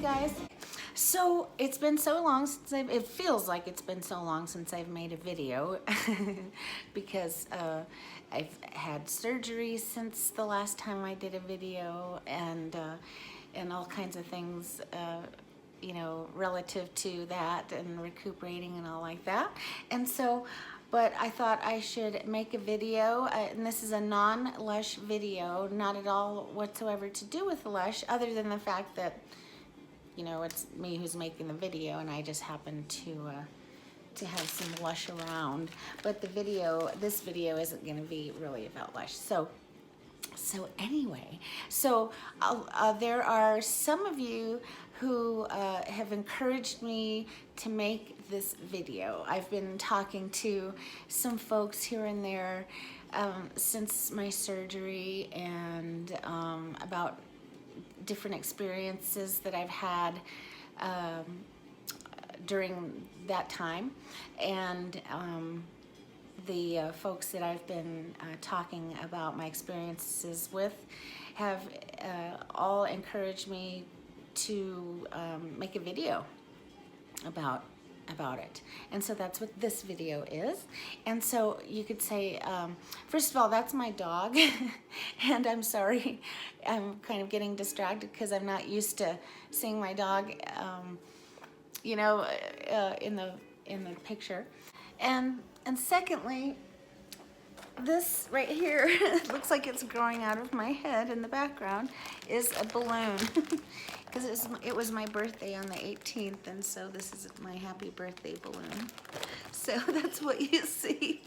guys. So it's been so long since it feels like it's been so long since I've made a video because I've had surgery since the last time I did a video, and all kinds of things, you know, relative to that and recuperating and all like that. And so, but I thought I should make a video, and this is a non-Lush video, not at all whatsoever to do with Lush, other than the fact that, you know, it's me who's making the video, and I just happen to have some Lush around. But the video, this video isn't going to be really about Lush. So anyway, there are some of you who have encouraged me to make this video. I've been talking to some folks here and there since my surgery, and about different experiences that I've had during that time, and the folks that I've been talking about my experiences with have all encouraged me to make a video about it. And so that's what this video is. And so you could say, first of all, that's my dog. And I'm sorry, I'm kind of getting distracted because I'm not used to seeing my dog, you know, in the picture. And secondly, this right here, looks like it's growing out of my head in the background, is a balloon. Because it was my birthday on the 18th, and so this is my happy birthday balloon. So that's what you see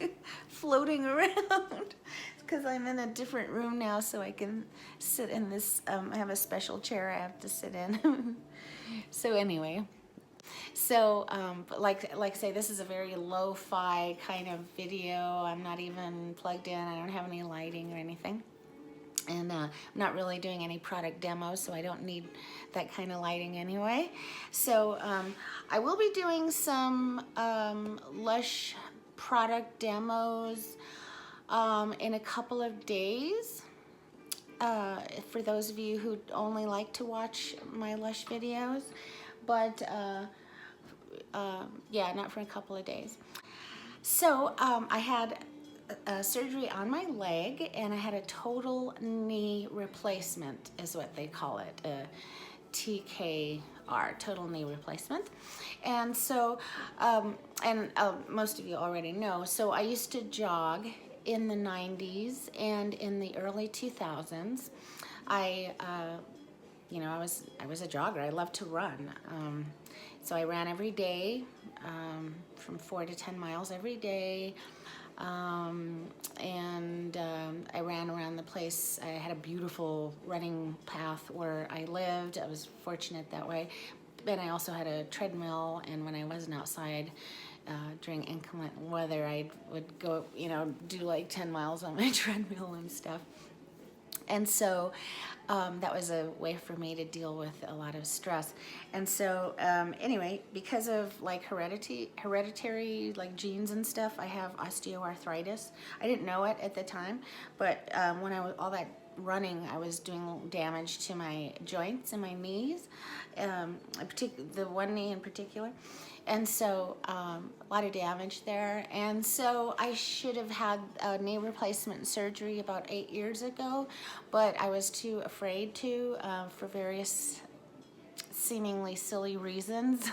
floating around. Because I'm in a different room now, so I can sit in this, I have a special chair I have to sit in. So anyway. So, like I say, this is a very lo-fi kind of video. I'm not even plugged in. I don't have any lighting or anything. And I'm not really doing any product demos, so I don't need that kind of lighting anyway. So I will be doing some Lush product demos in a couple of days. For those of you who only like to watch my Lush videos. But yeah, not for a couple of days. So I had surgery on my leg, and I had a total knee replacement, is what they call it, TKR, total knee replacement. And so, most of you already know, so I used to jog in the 90s and in the early 2000s. You know, I was a jogger. I loved to run. So I ran every day, from 4 to 10 miles every day. I ran around the place. I had a beautiful running path where I lived. I was fortunate that way. But I also had a treadmill, and when I wasn't outside during inclement weather, I would go, you know, do like 10 miles on my treadmill and stuff. And so that was a way for me to deal with a lot of stress. And so anyway, because of like hereditary like genes and stuff, I have osteoarthritis. I didn't know it at the time, but when I was all that running, I was doing damage to my joints and my knees, the one knee in particular. And so a lot of damage there. And so I should have had a knee replacement surgery about 8 years ago, but I was too afraid to for various seemingly silly reasons.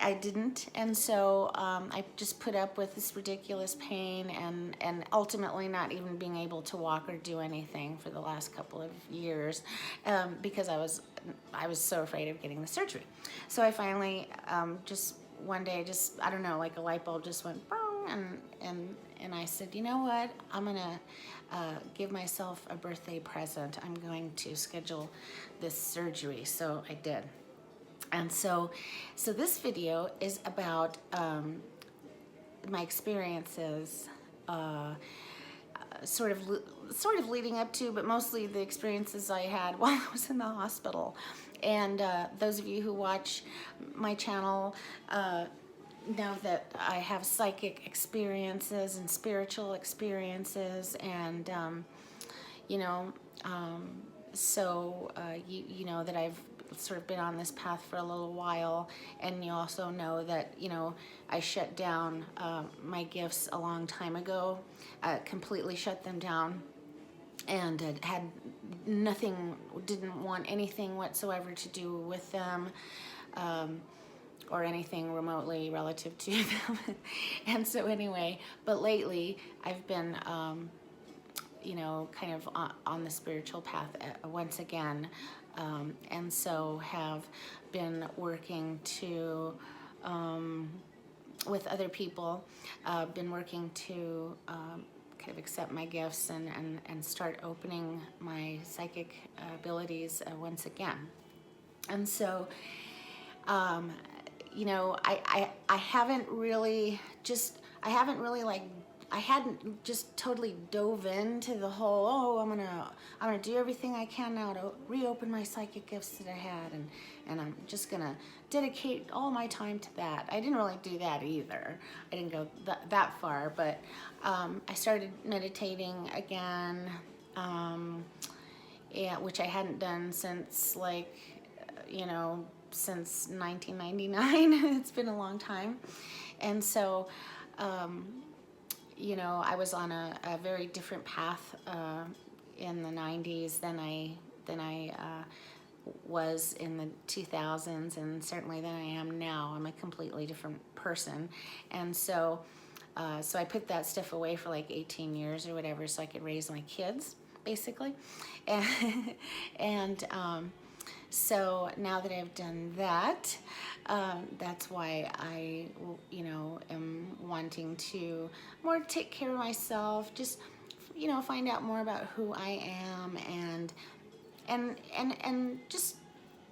I didn't, and so I just put up with this ridiculous pain, and ultimately not even being able to walk or do anything for the last couple of years, because I was so afraid of getting the surgery. So I finally just one day, I don't know, like a light bulb just went boom, and I said, you know what, I'm gonna give myself a birthday present. I'm going to schedule this surgery. So I did. And so this video is about my experiences, sort of leading up to, but mostly the experiences I had while I was in the hospital. And those of you who watch my channel know that I have psychic experiences and spiritual experiences, and you know, so you know that I've sort of been on this path for a little while, and you also know that, you know, I shut down my gifts a long time ago, completely shut them down, and had nothing, didn't want anything whatsoever to do with them, or anything remotely relative to them. And so anyway, but lately I've been, you know, kind of on the spiritual path once again, and so have been working to, with other people, been working to kind of accept my gifts and start opening my psychic abilities once again. And so, you know, I haven't really like, I hadn't just totally dove into the whole, oh, I'm gonna do everything I can now to reopen my psychic gifts that I had, and I'm just gonna dedicate all my time to that. I didn't really do that either. I didn't go that far, but I started meditating again, yeah, which I hadn't done since, like, you know, since 1999. It's been a long time. And so, you know, I was on a very different path in the 90s than I was in the 2000s, and certainly than I am now. I'm a completely different person. And so, so I put that stuff away for like 18 years or whatever, so I could raise my kids, basically. And so now that I've done that, that's why I, you know, am wanting to more take care of myself, just, you know, find out more about who I am, and just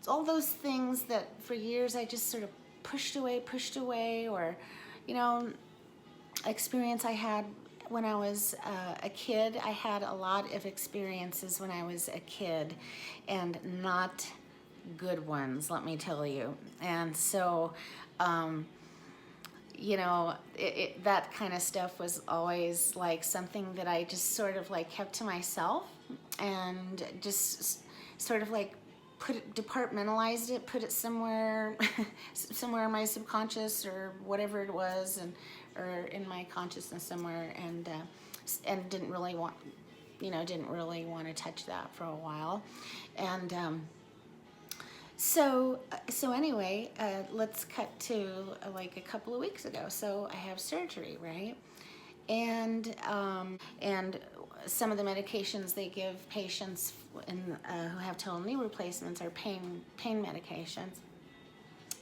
all those things that for years I just sort of pushed away, or, you know, experience I had when I was a kid. I had a lot of experiences when I was a kid, and not good ones, let me tell you. And so, you know, that kind of stuff was always like something that I just sort of like kept to myself, and just sort of like departmentalized it, put it somewhere, somewhere in my subconscious or whatever it was, and or in my consciousness somewhere, and didn't really want, you know, didn't really want to touch that for a while, and so anyway, let's cut to like a couple of weeks ago. So I have surgery, right? And some of the medications they give patients who have total knee replacements are pain medications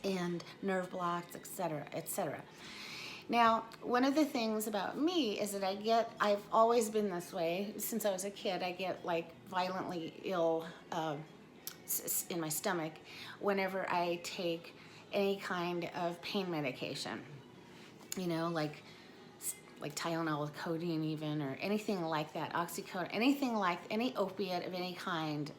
and nerve blocks, etc., etc. Now, one of the things about me is that I've always been this way since I was a kid. I get like violently ill in my stomach whenever I take any kind of pain medication, you know, like Tylenol with codeine even, or anything like that, oxycodone, anything like any opiate of any kind.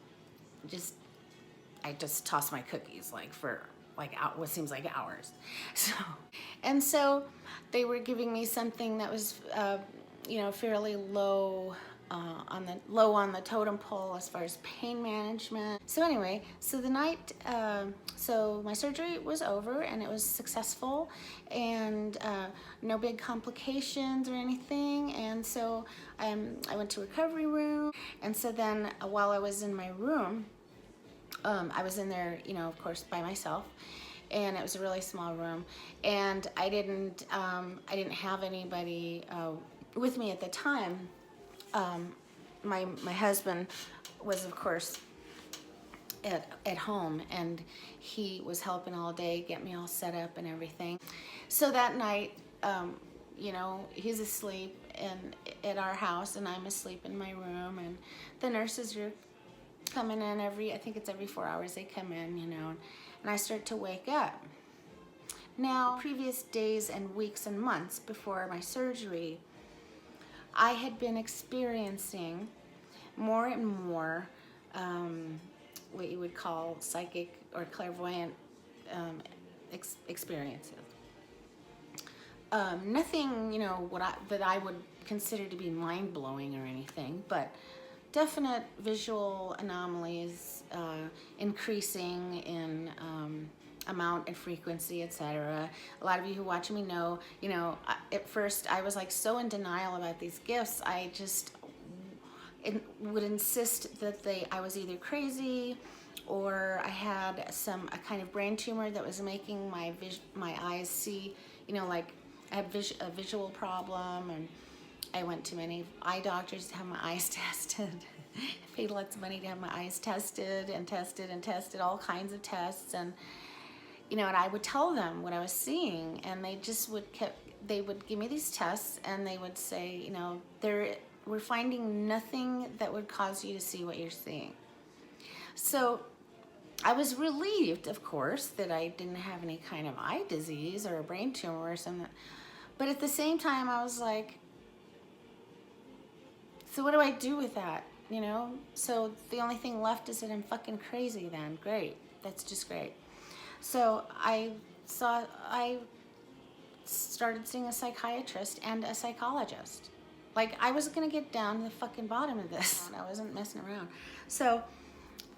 I just toss my cookies like for like what seems like hours. So they were giving me something that was you know, fairly low on the totem pole as far as pain management. So anyway, so the night, so my surgery was over and it was successful, and no big complications or anything. And so I went to recovery room, and so then while I was in my room, I was in there, you know, of course, by myself, and it was a really small room, and I didn't have anybody with me at the time. My husband was, of course, at home, and he was helping all day, get me all set up and everything. So that night, you know, he's asleep at our house, and I'm asleep in my room, and the nurses are coming in I think it's every 4 hours they come in, you know, and I start to wake up. Now, previous days and weeks and months before my surgery, I had been experiencing more and more what you would call psychic or clairvoyant experiences. Nothing, you know, that I would consider to be mind-blowing or anything, but definite visual anomalies, increasing in amount and frequency, etc. A lot of you who watch me know, at first I was like so in denial about these gifts. I just would insist that I was either crazy or I had a kind of brain tumor that was making my eyes see, like I had a visual problem, and I went to many eye doctors to have my eyes tested. I paid lots of money to have my eyes tested and tested and tested, all kinds of tests, and and I would tell them what I was seeing, and they just they would give me these tests, and they would say, we're finding nothing that would cause you to see what you're seeing. So I was relieved, of course, that I didn't have any kind of eye disease or a brain tumor or something. But at the same time, I was like, so what do I do with that? So the only thing left is that I'm fucking crazy then. Great. That's just great. So I started seeing a psychiatrist and a psychologist. Like, I was gonna get down to the fucking bottom of this. I wasn't messing around. So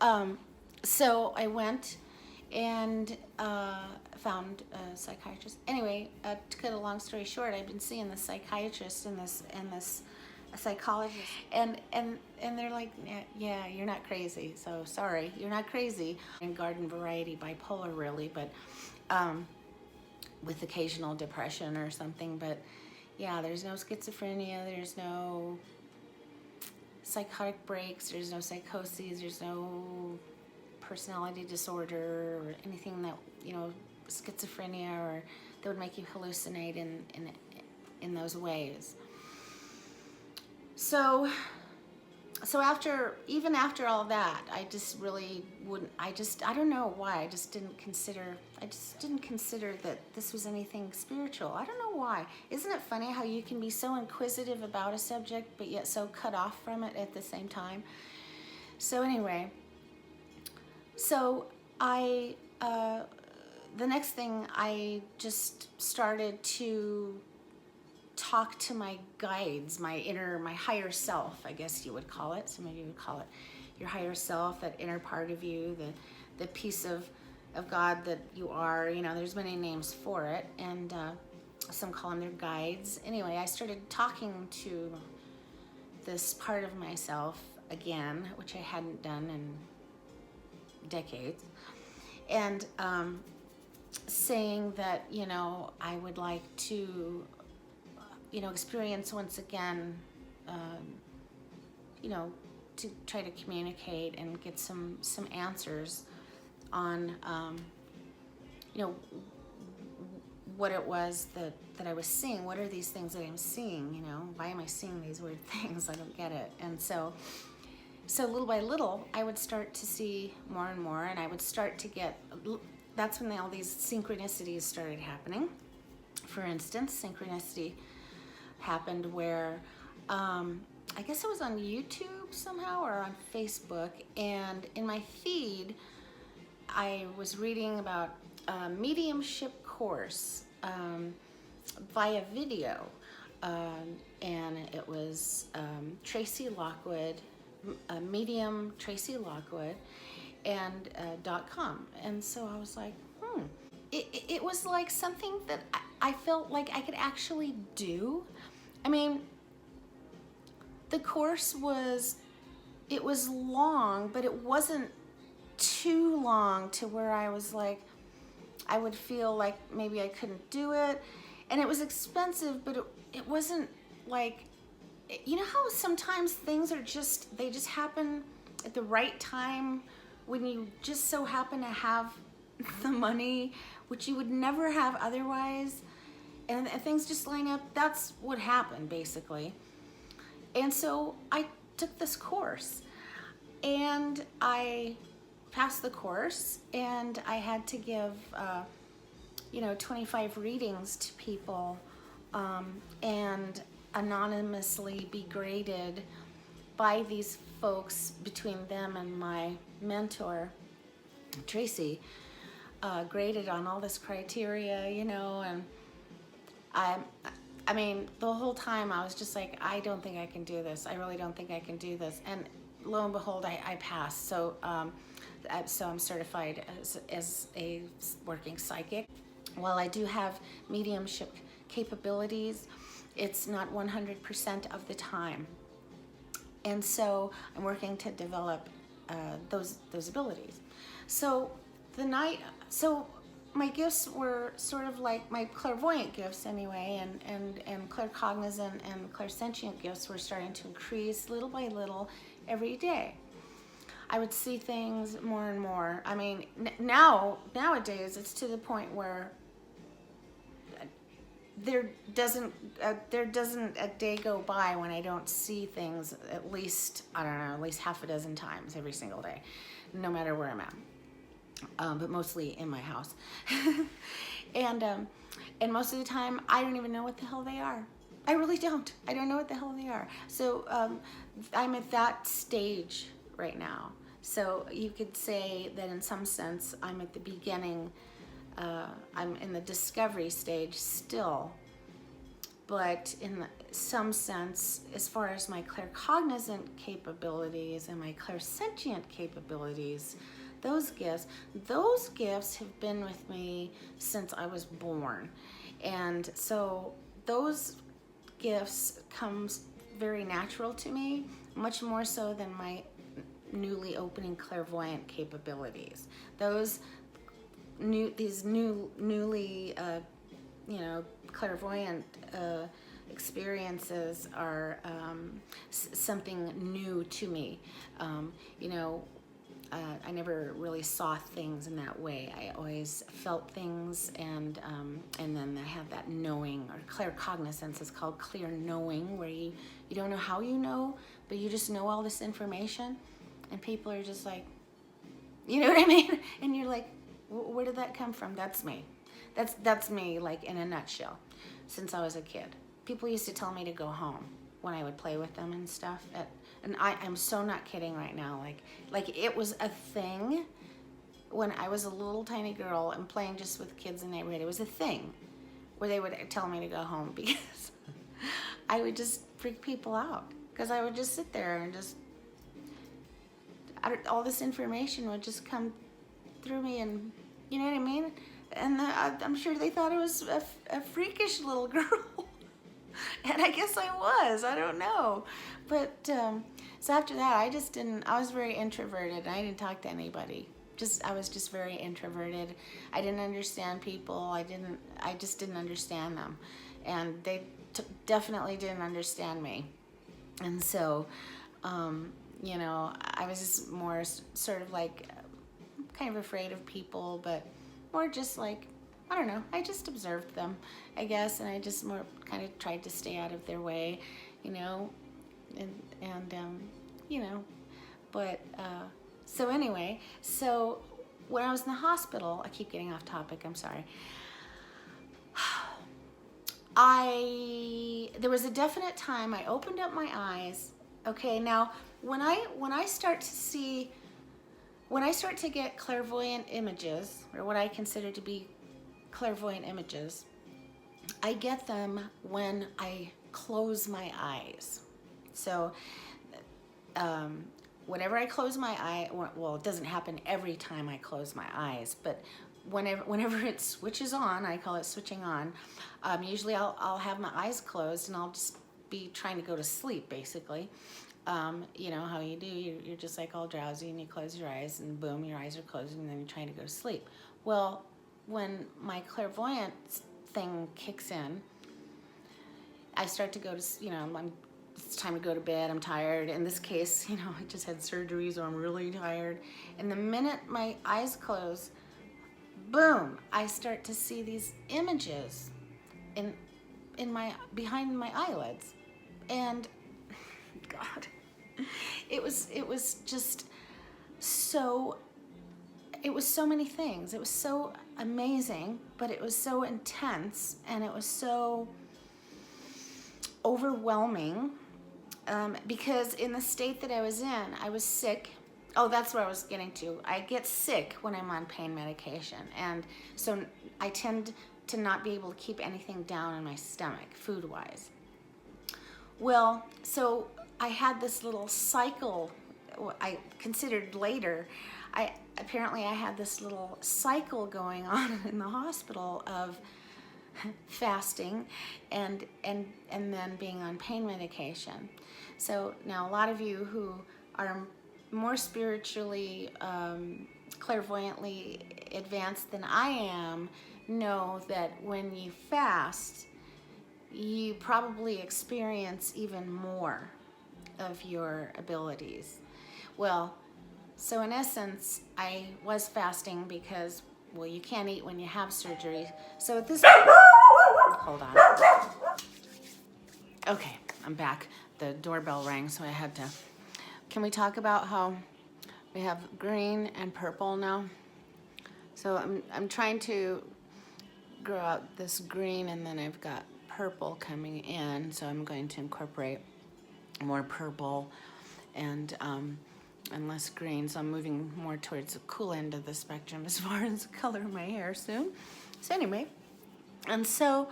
I went and found a psychiatrist. Anyway, to cut a long story short, I've been seeing this psychiatrist and this psychologist, and they're like, yeah, you're not crazy. So sorry, you're not crazy. And garden variety bipolar, really, but with occasional depression or something. But yeah, there's no schizophrenia, there's no psychotic breaks, there's no psychoses, there's no personality disorder or anything that, schizophrenia, or that would make you hallucinate in those ways. So even after all that, I just really wouldn't, I don't know why, I just didn't consider that this was anything spiritual. I don't know why. Isn't it funny how you can be so inquisitive about a subject, but yet so cut off from it at the same time? So anyway, the next thing, I just started to talk to my guides, my higher self, I guess you would call it. Some of you would call it your higher self, that inner part of you, the piece of God that you are. There's many names for it, and some call them their guides. Anyway, I started talking to this part of myself again, which I hadn't done in decades, and saying that, I would like to experience once again, to try to communicate and get some answers on, what it was that I was seeing. What are these things that I'm seeing? Why am I seeing these weird things? I don't get it. And so little by little, I would start to see more and more, and I would start to get, that's when all these synchronicities started happening. For instance, synchronicity happened where, I guess it was on YouTube somehow or on Facebook, and in my feed, I was reading about a mediumship course via video, and it was Tracy Lockwood, medium Tracy Lockwood, and .com, and so I was like, it was like something that I felt like I could actually do. I mean, the course was long, but it wasn't too long to where I was like, I would feel like maybe I couldn't do it. And it was expensive, but it wasn't like, how sometimes things they just happen at the right time when you just so happen to have the money, which you would never have otherwise, and things just line up. That's what happened, basically. And so I took this course, and I passed the course, and I had to give 25 readings to people, and anonymously be graded by these folks, between them and my mentor Tracy, graded on all this criteria, and I mean, the whole time I was just like, I don't think I can do this. I really don't think I can do this. And lo and behold, I passed. So I'm certified as a working psychic. While I do have mediumship capabilities, it's not 100% of the time. And so I'm working to develop those abilities. So the night, so my gifts were sort of like my clairvoyant gifts anyway, and claircognizant and clairsentient gifts were starting to increase little by little every day. I would see things more and more. I mean, nowadays it's to the point where there doesn't a day go by when I don't see things at least, I don't know, at least half a dozen times every single day, no matter where I'm at. But mostly in my house. And most of the time I don't even know what the hell they are. I really don't. I don't know what the hell they are. So I'm at that stage right now. So you could say that in some sense I'm at the beginning. I'm in the discovery stage still, but in some sense, as far as my claircognizant capabilities and my clairsentient capabilities, those gifts have been with me since I was born. And so those gifts comes very natural to me, much more so than my newly opening clairvoyant capabilities. These newly clairvoyant experiences are something new to me. I never really saw things in that way. I always felt things, and then I had that knowing, or claircognizance is called clear knowing, where you don't know how you know, but you just know all this information, and people are just like, you know what I mean? And you're like, where did that come from? That's me. That's me, like, in a nutshell. Since I was a kid, people used to tell me to go home when I would play with them and stuff. And I'm so not kidding right now. Like it was a thing when I was a little tiny girl and playing just with kids in the neighborhood. It was a thing where they would tell me to go home because I would just freak people out, because I would just sit there and just all this information would just come through me, and you know what I mean? And I'm sure they thought it was a freakish little girl. And I guess I was, I don't know. But so after that, I was very introverted. I didn't talk to anybody. I was just very introverted. I didn't understand people. I just didn't understand them. And they definitely didn't understand me. And so, I was just more sort of like kind of afraid of people, but more just like, I don't know, I just observed them, I guess, and I just more kind of tried to stay out of their way, but so anyway, so when I was in the hospital, I keep getting off topic, I'm sorry. There was a definite time I opened up my eyes. Okay, now when I start to get clairvoyant images, or what I consider to be clairvoyant images, I get them when I close my eyes. So whenever I close my eye, well, it doesn't happen every time I close my eyes, but whenever it switches on, I call it switching on, usually I'll have my eyes closed and I'll just be trying to go to sleep, basically. You know how you do, you're just like all drowsy and you close your eyes and boom, your eyes are closed and then you're trying to go to sleep. Well, when my clairvoyant thing kicks in, I start to go to, it's time to go to bed, I'm tired. In this case, I just had surgery, so I'm really tired. And the minute my eyes close, boom, I start to see these images behind my eyelids. And God, it was just so, it was so many things. It was so amazing, but it was so intense, and it was so overwhelming, because in the state that I was in, I was sick. Oh, that's where I was getting to. I get sick when I'm on pain medication, and so I tend to not be able to keep anything down in my stomach, food-wise. Well, so I had this little cycle I considered later, apparently I had this little cycle going on in the hospital of fasting and then being on pain medication. So now a lot of you who are more spiritually clairvoyantly advanced than I am know that when you fast, you probably experience even more of your abilities. Well, so in essence, I was fasting because, well, you can't eat when you have surgery. So at this point, hold on. Okay, I'm back. The doorbell rang, so I had to. Can we talk about how we have green and purple now? So I'm trying to grow out this green, and then I've got purple coming in, so I'm going to incorporate more purple and less green. So I'm moving more towards the cool end of the spectrum as far as the color of my hair soon. So anyway, and so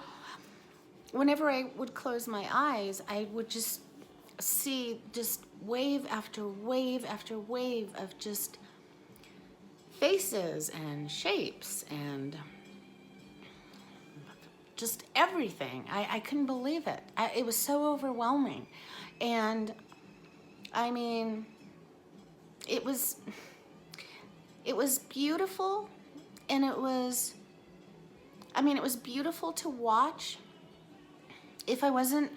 whenever I would close my eyes, I would just see just wave after wave after wave of just faces and shapes and just everything. I couldn't believe it. It was so overwhelming. And I mean, it was beautiful, and it was beautiful to watch. If I wasn't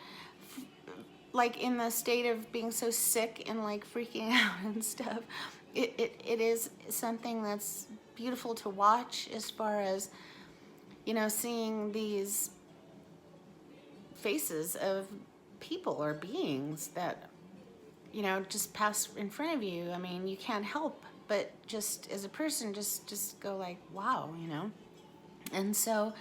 like in the state of being so sick and like freaking out and stuff, it is something that's beautiful to watch, as far as, you know, seeing these faces of people or beings that, you know, just pass in front of you. I mean, you can't help but just as a person just go like, wow, you know. And so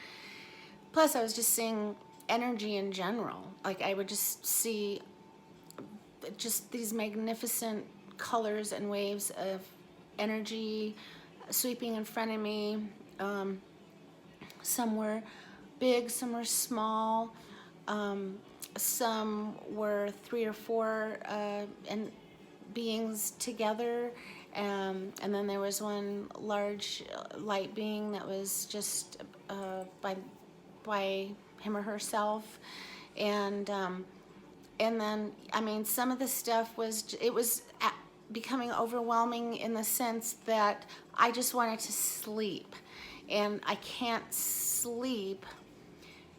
plus I was just seeing energy in general. Like I would just see just these magnificent colors and waves of energy sweeping in front of me. Some were big, some were small, some were 3 or 4 and beings together, and then there was one large light being that was just by him or herself, and then I mean some of the stuff was becoming overwhelming in the sense that I just wanted to sleep. And I can't sleep.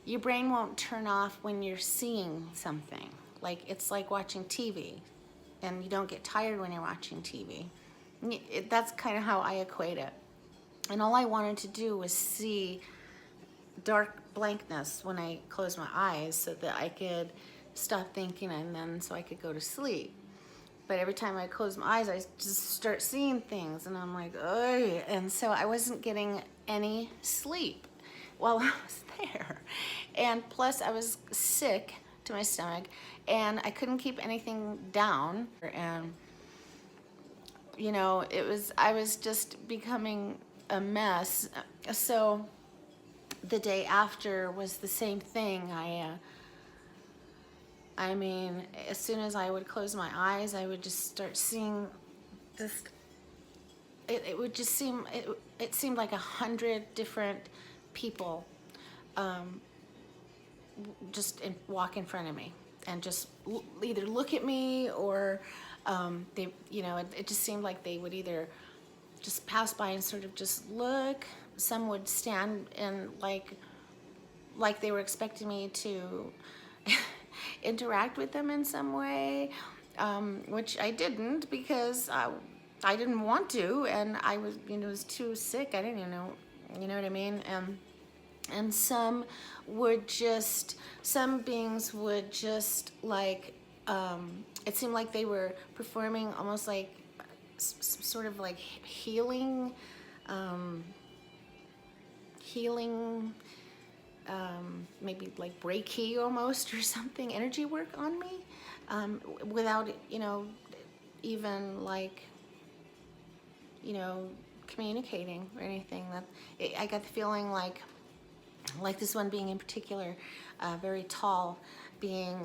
Your brain won't turn off when you're seeing something. Like it's like watching TV, and you don't get tired when you're watching TV. That's kind of how I equate it. And all I wanted to do was see dark blankness when I closed my eyes, so that I could stop thinking, and then so I could go to sleep. But every time I close my eyes, I just start seeing things, and I'm like, ugh. And so I wasn't getting any sleep while I was there. And plus I was sick to my stomach, and I couldn't keep anything down. And, you know, I was just becoming a mess. So the day after was the same thing. I mean, as soon as I would close my eyes, I would just start seeing this. It would just seem, it seemed like 100 different people just walk in front of me and just either look at me, or they, you know, it just seemed like they would either just pass by and sort of just look. Some would stand and like they were expecting me to interact with them in some way, which I didn't, because I didn't want to, and I was, you know, was too sick. I didn't even know, you know what I mean? And some beings would just like, it seemed like they were performing almost like sort of like healing, maybe like Reiki almost, or something, energy work on me, without, you know, even like, you know, communicating or anything. I got the feeling like this one being in particular, very tall being,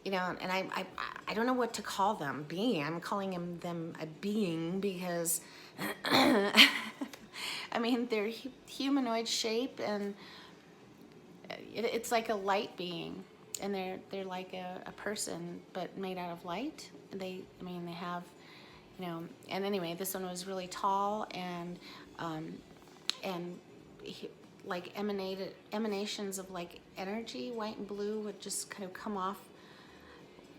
and I don't know what to call them. Being, I'm calling them a being because, I mean, they're humanoid shape, and it's like a light being, and they're like a person, but made out of light. I mean, they have, and anyway, this one was really tall, and he, like emanations of like energy, white and blue, would just kind of come off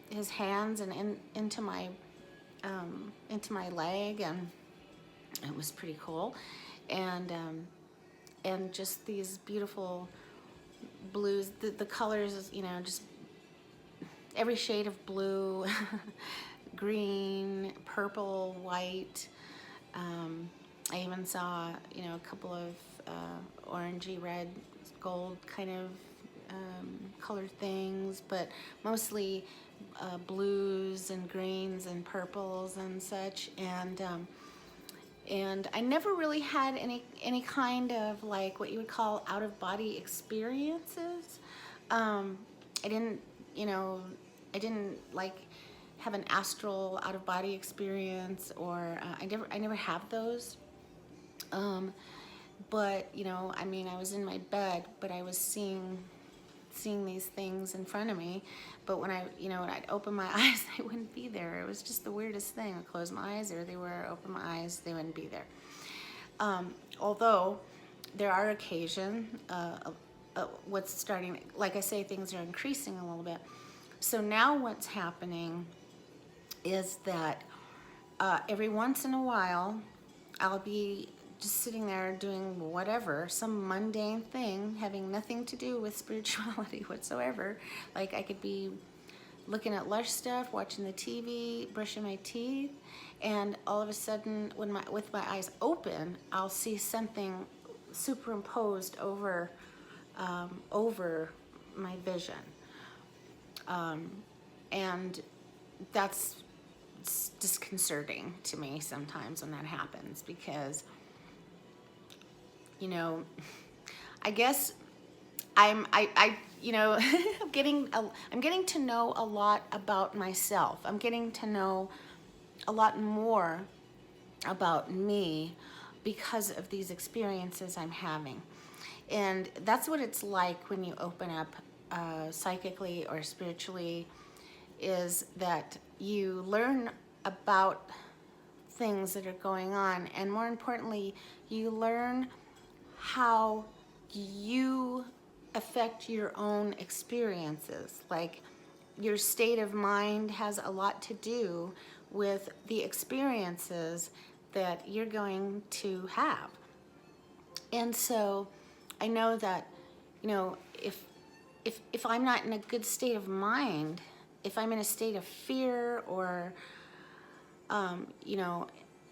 his hands and into my leg, and it was pretty cool, and just these beautiful blues, the colors, just every shade of blue, green, purple, white. I even saw, a couple of orangey, red, gold kind of colored things, but mostly blues and greens and purples and such. And I never really had any kind of like what you would call out of body experiences. I didn't, I didn't like have an astral out of body experience, or I never have those. But I mean, I was in my bed, but I was seeing these things in front of me. But when when I'd open my eyes, they wouldn't be there. It was just the weirdest thing. I'd close my eyes, there they were. Open my eyes, they wouldn't be there. Although there are occasions, what's starting, like I say, things are increasing a little bit. So now what's happening is that every once in a while, I'll be just sitting there doing whatever, some mundane thing, having nothing to do with spirituality whatsoever. Like I could be looking at Lush stuff, watching the TV, brushing my teeth, and all of a sudden, with my eyes open, I'll see something superimposed over my vision, and that's disconcerting to me sometimes when that happens, because I guess I'm getting to know a lot about myself. I'm getting to know a lot more about me because of these experiences I'm having. And that's what it's like when you open up psychically or spiritually, is that you learn about things that are going on, and more importantly, you learn how you affect your own experiences. Like your state of mind has a lot to do with the experiences that you're going to have. And so I know that, if I'm not in a good state of mind, if I'm in a state of fear, or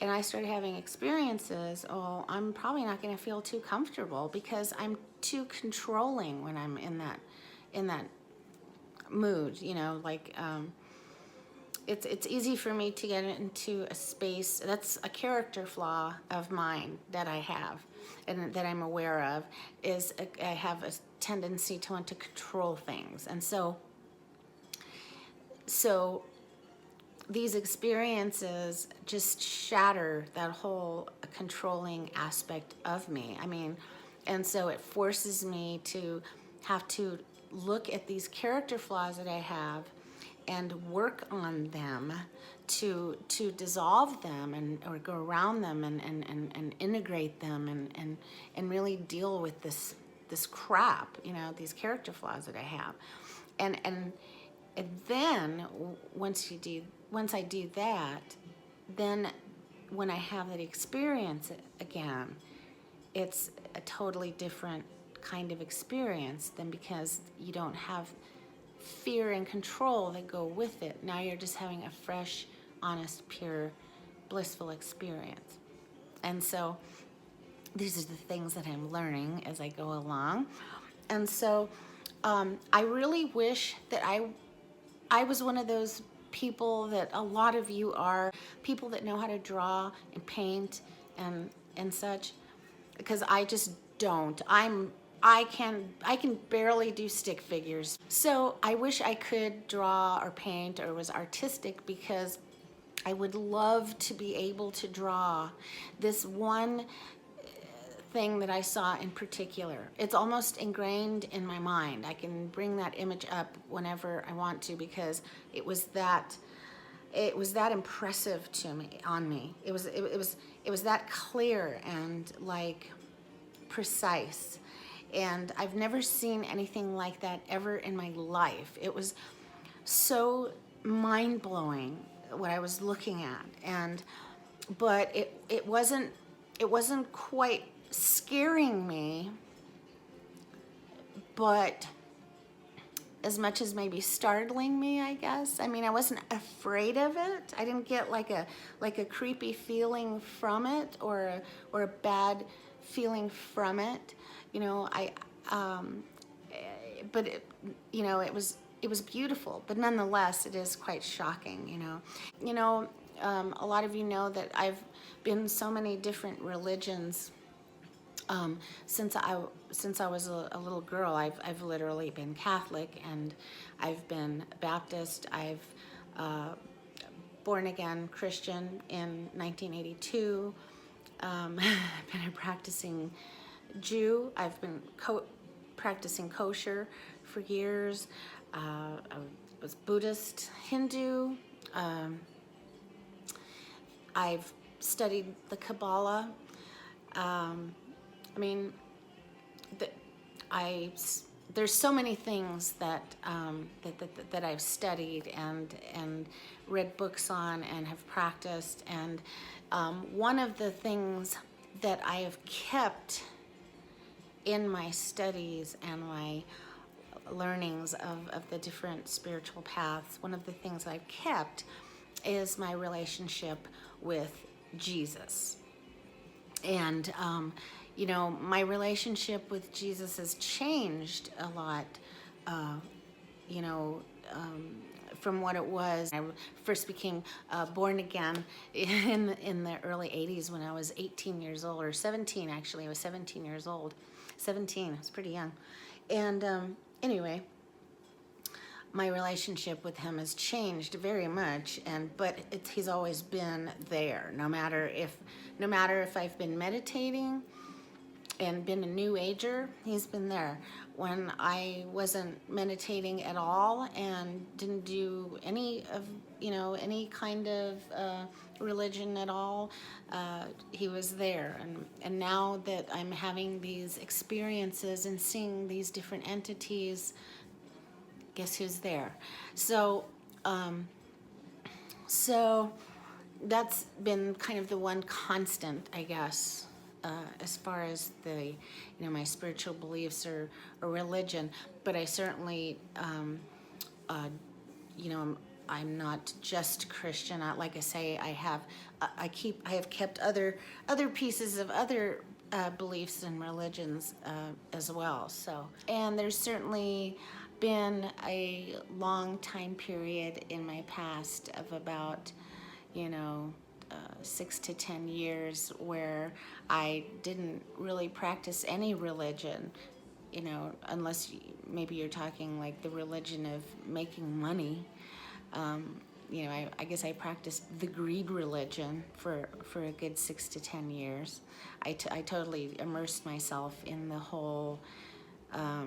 and I start having experiences, I'm probably not going to feel too comfortable, because I'm too controlling when I'm in that mood. It's easy for me to get into a space. That's a character flaw of mine that I have, and that I'm aware of, is I have a tendency to want to control things. And so these experiences just shatter that whole controlling aspect of me. I mean, and so it forces me to have to look at these character flaws that I have and work on them to dissolve them, or go around them, and integrate them, and really deal with this crap, these character flaws that I have. And then once I do that, then when I have that experience again, it's a totally different kind of experience than, because you don't have fear and control that go with it. Now you're just having a fresh, honest, pure, blissful experience. And so these are the things that I'm learning as I go along. And so I really wish that I was one of those people that a lot of you are, people that know how to draw and paint and such, because I just don't. I'm I can barely do stick figures. So I wish I could draw or paint or was artistic, because I would love to be able to draw this one thing that I saw in particular. It's almost ingrained in my mind. I can bring that image up whenever I want to, because it was that impressive to me, on me. It was that clear and like precise. And I've never seen anything like that ever in my life. It was so mind-blowing what I was looking at. But it wasn't quite scaring me, but as much as maybe startling me, I guess. I mean, I wasn't afraid of it. I didn't get like a creepy feeling from it, or a bad feeling from it. But it was beautiful, but nonetheless, it is quite shocking. A lot of you know that I've been so many different religions. Since I was a little girl, I've literally been Catholic, and I've been Baptist. I've born again Christian in 1982. I've been a practicing Jew. I've been practicing kosher for years. I was Buddhist, Hindu. I've studied the Kabbalah. There's so many things that I've studied and read books on and have practiced. And one of the things that I have kept in my studies and my learnings of the different spiritual paths, one of the things I've kept is my relationship with Jesus. And my relationship with Jesus has changed a lot, from what it was. I first became born again in the early 80s when I was 18 years old, or 17 actually. I was 17 years old. 17, I was pretty young. And anyway, my relationship with him has changed very much, but he's always been there. No matter if I've been meditating and been a New Ager, he's been there. When I wasn't meditating at all and didn't do any kind of religion at all, he was there. And now that I'm having these experiences and seeing these different entities, guess who's there? So that's been kind of the one constant, I guess, as far as my spiritual beliefs or religion. But I certainly, I'm not just Christian. Like I say, I have kept other pieces of other beliefs and religions as well. So, and there's certainly been a long time period in my past of about 6 to 10 years where I didn't really practice any religion, unless maybe you're talking like the religion of making money. I guess I practiced the greed religion for a good 6 to 10 years. I totally immersed myself in the whole, have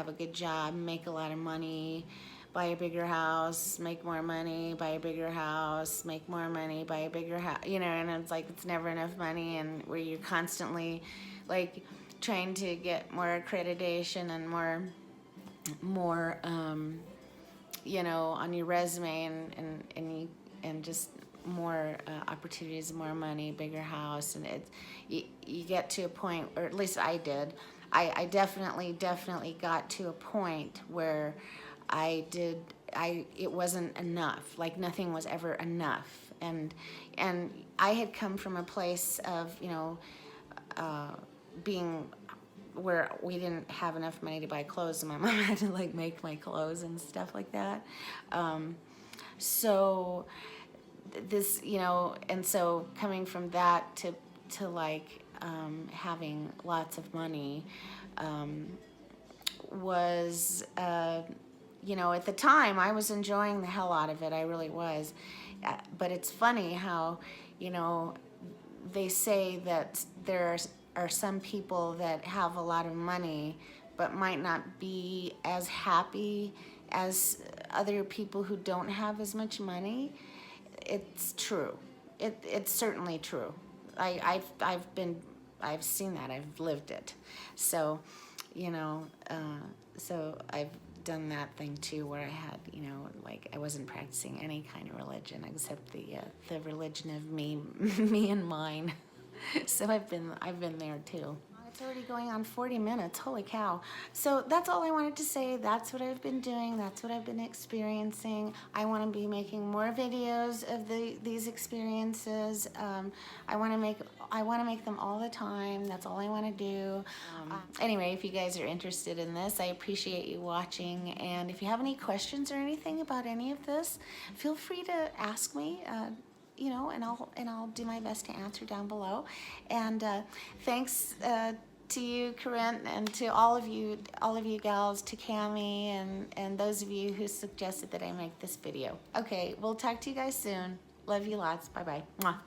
a good job, make a lot of money, buy a bigger house, make more money, buy a bigger house, make more money, buy a bigger house, and it's like it's never enough money, and where you're constantly like trying to get more accreditation and more on your resume and just more opportunities, more money, bigger house, and you get to a point, or at least I did. I definitely got to a point where it wasn't enough. Like nothing was ever enough, and I had come from a place of being where we didn't have enough money to buy clothes, and my mom had to like make my clothes and stuff like that. So this, and so coming from that to like having lots of money was, you know, at the time I was enjoying the hell out of it. I really was. But it's funny how, you know, they say that there are some people that have a lot of money but might not be as happy as other people who don't have as much money. It's true. It's certainly true. I've seen that. I've lived it. So, you know, so I've done that thing too, where I had, you know, like I wasn't practicing any kind of religion except the religion of me, me and mine. So I've been there too. It's already going on 40 minutes. Holy cow. So that's all I wanted to say. That's what I've been doing. That's what I've been experiencing. I want to be making more videos of these experiences. I want to make them all the time. That's all I want to do. Anyway, if you guys are interested in this, I appreciate you watching. And if you have any questions or anything about any of this, feel free to ask me. You know, and I'll do my best to answer down below. And thanks to you, Corinne, and to all of you gals, to Cami, and those of you who suggested that I make this video. Okay, we'll talk to you guys soon. Love you lots. Bye bye. Mwah.